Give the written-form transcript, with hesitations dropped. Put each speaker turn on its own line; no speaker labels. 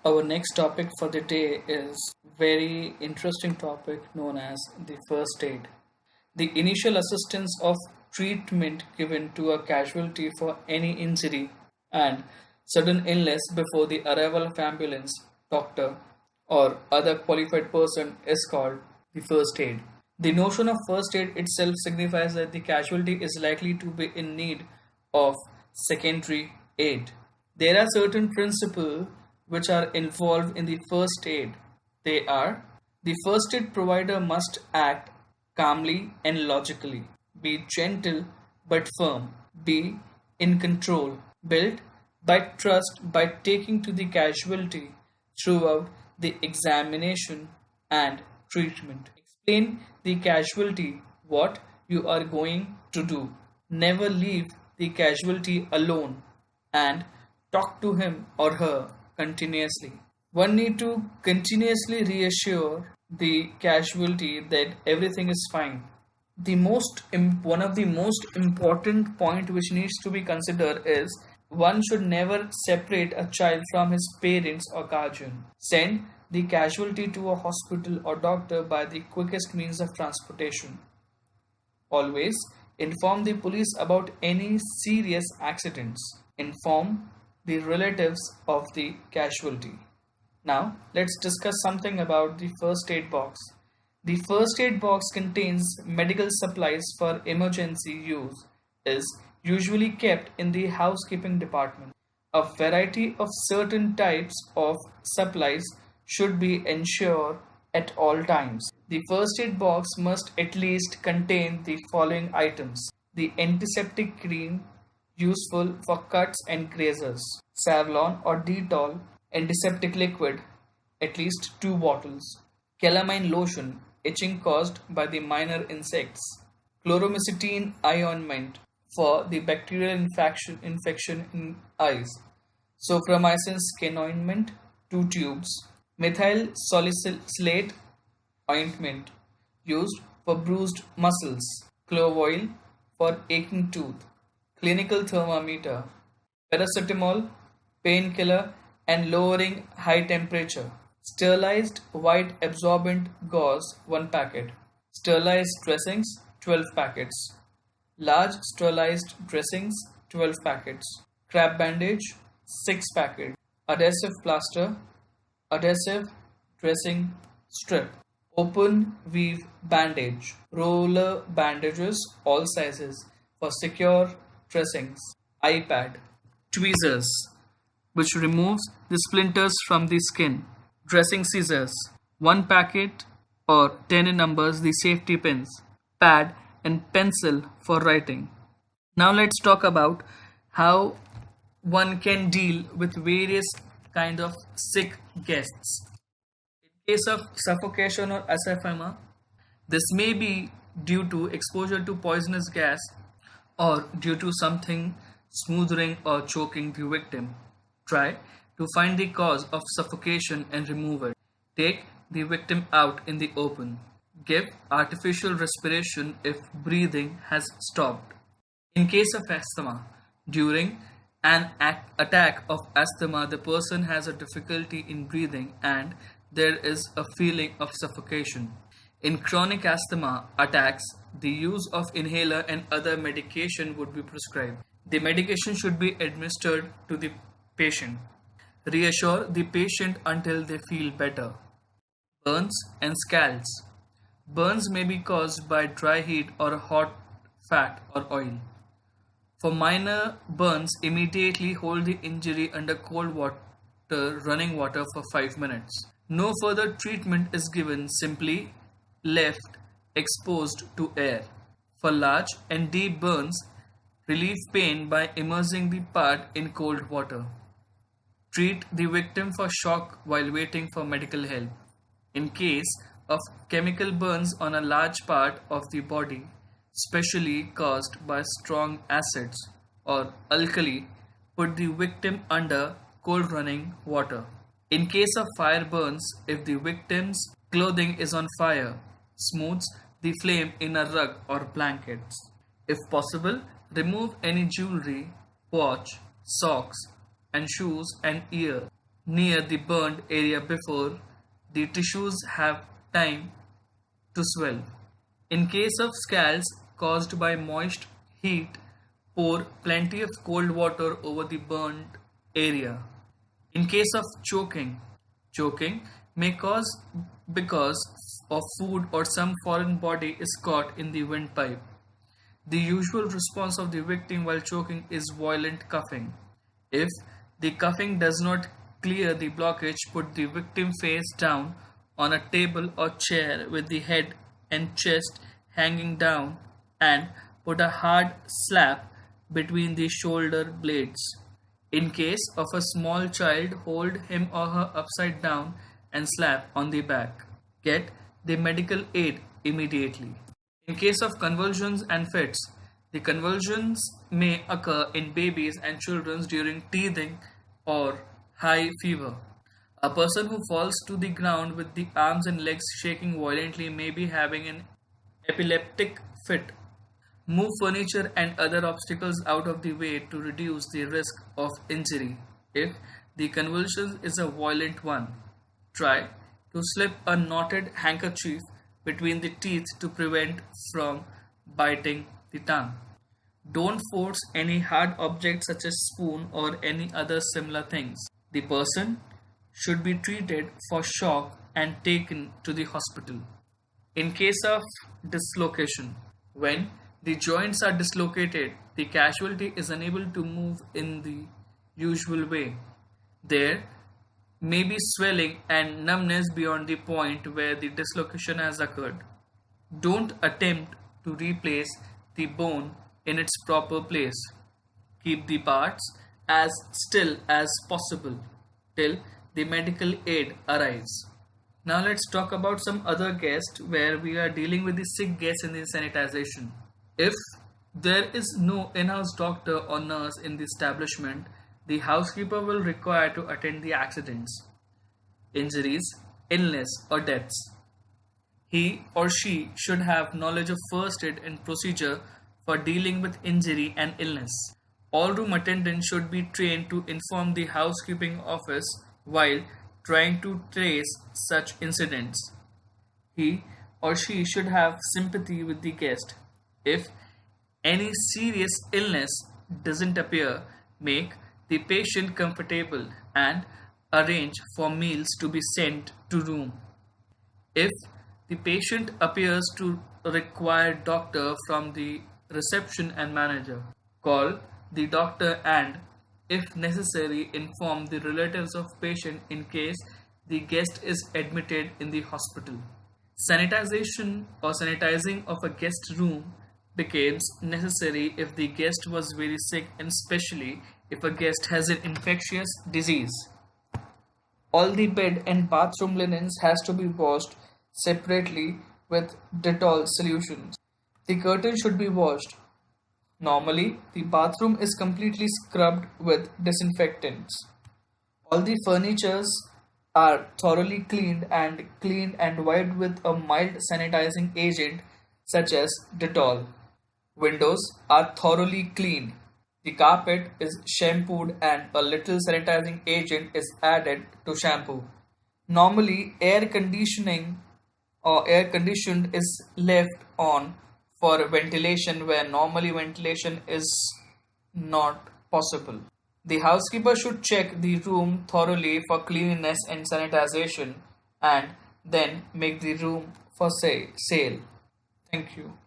Our next topic for the day is very interesting topic known as the first aid. The initial assistance of treatment given to a casualty for any injury and sudden illness before the arrival of ambulance, doctor, or other qualified person is called the first aid. The notion of first aid itself signifies that the casualty is likely to be in need of secondary aid. There are certain principles which are involved in the first aid. They are: the first aid provider must act calmly and logically, be gentle but firm, be in control, build by trust by taking to the casualty throughout the examination and treatment. Explain the casualty what you are going to do. Never leave the casualty alone and talk to him or her continuously. One need to continuously reassure the casualty that everything is fine. One of the most important point which needs to be considered is one should never separate a child from his parents or guardian. Send the casualty to a hospital or doctor by the quickest means of transportation. Always inform the police about any serious accidents. Inform the relatives of the casualty. Now, let's discuss something about the first aid box. The first aid box contains medical supplies for emergency use, is usually kept in the housekeeping department. A variety of certain types of supplies should be ensured at all times. The first aid box must at least contain the following items: the antiseptic cream useful for cuts and grazes, Savlon or Dettol antiseptic liquid, at least 2 bottles, calamine lotion, itching caused by the minor insects, chloromycetin eye ointment for the bacterial infection in eyes, soframycin skin ointment, 2 tubes, methyl salicylate ointment used for bruised muscles, clove oil for aching tooth, clinical thermometer, paracetamol, painkiller and lowering high temperature, sterilized white absorbent gauze 1 packet, sterilized dressings 12 packets, large sterilized dressings 12 packets, crab bandage 6 packets, adhesive plaster, adhesive dressing strip, open weave bandage, roller bandages all sizes for secure dressings, iPad, tweezers which removes the splinters from the skin, dressing scissors, 1 packet or 10 in numbers the safety pins, pad and pencil for writing. Now let's talk about how one can deal with various kind of sick guests. In case of suffocation or asphyxia, this may be due to exposure to poisonous gas or due to something smothering or choking the victim. Try to find the cause of suffocation and remove it. Take the victim out in the open. Give artificial respiration if breathing has stopped. In case of asthma, during an attack of asthma, the person has a difficulty in breathing and there is a feeling of suffocation. In chronic asthma attacks, the use of inhaler and other medication would be prescribed. The medication should be administered to the patient. Reassure the patient until they feel better. Burns and scalds. Burns may be caused by dry heat or hot fat or oil. For minor burns, immediately hold the injury under cold water, running water for 5 minutes. No further treatment is given, simply left exposed to air. For large and deep burns, relieve pain by immersing the part in cold water. Treat the victim for shock while waiting for medical help. In case of chemical burns on a large part of the body, especially caused by strong acids or alkali, put the victim under cold running water. In case of fire burns, if the victim's clothing is on fire, smooth the flame in a rug or blankets. If possible, remove any jewelry, watch, socks and shoes and ear. near the burned area before the tissues have time to swell. In case of scalds caused by moist heat, pour plenty of cold water over the burned area. In case of choking may cause because of food or some foreign body is caught in the windpipe. The usual response of the victim while choking is violent coughing. If the coughing does not clear the blockage, put the victim face down on a table or chair with the head and chest hanging down and put a hard slap between the shoulder blades. In case of a small child, hold him or her upside down and slap on the back. Get the medical aid immediately. In case of convulsions and fits, the convulsions may occur in babies and children during teething or high fever. A person who falls to the ground with the arms and legs shaking violently may be having an epileptic fit. Move furniture and other obstacles out of the way to reduce the risk of injury. If the convulsion is a violent one, try to slip a knotted handkerchief between the teeth to prevent from biting the tongue. Don't force any hard object such as spoon or any other similar things. The person should be treated for shock and taken to the hospital. In case of dislocation, when the joints are dislocated, the casualty is unable to move in the usual way. There may be swelling and numbness beyond the point where the dislocation has occurred. Don't attempt to replace the bone in its proper place. Keep the parts as still as possible till the medical aid arrives. Now let's talk about some other guests where we are dealing with the sick guests in the sanitization. If there is no in-house doctor or nurse in the establishment, the housekeeper will require to attend the accidents, injuries, illness or deaths. He or she should have knowledge of first aid and procedure for dealing with injury and illness. All room attendants should be trained to inform the housekeeping office while trying to trace such incidents. He or she should have sympathy with the guest. If any serious illness doesn't appear, make the patient comfortable and arrange for meals to be sent to room. If the patient appears to require doctor from the reception and manager, call the doctor and, if necessary, inform the relatives of patient in case the guest is admitted in the hospital. Sanitization or sanitizing of a guest room becomes necessary if the guest was very sick and especially if a guest has an infectious disease. All the bed and bathroom linens has to be washed separately with Dettol solutions. The curtain should be washed. Normally, the bathroom is completely scrubbed with disinfectants. All the furnitures are thoroughly cleaned and wiped with a mild sanitizing agent such as Dettol. Windows are thoroughly cleaned. The carpet is shampooed and a little sanitizing agent is added to shampoo. Normally, air conditioning or air conditioned is left on for ventilation where normally ventilation is not possible. The housekeeper should check the room thoroughly for cleanliness and sanitization and then make the room for sale. Thank you.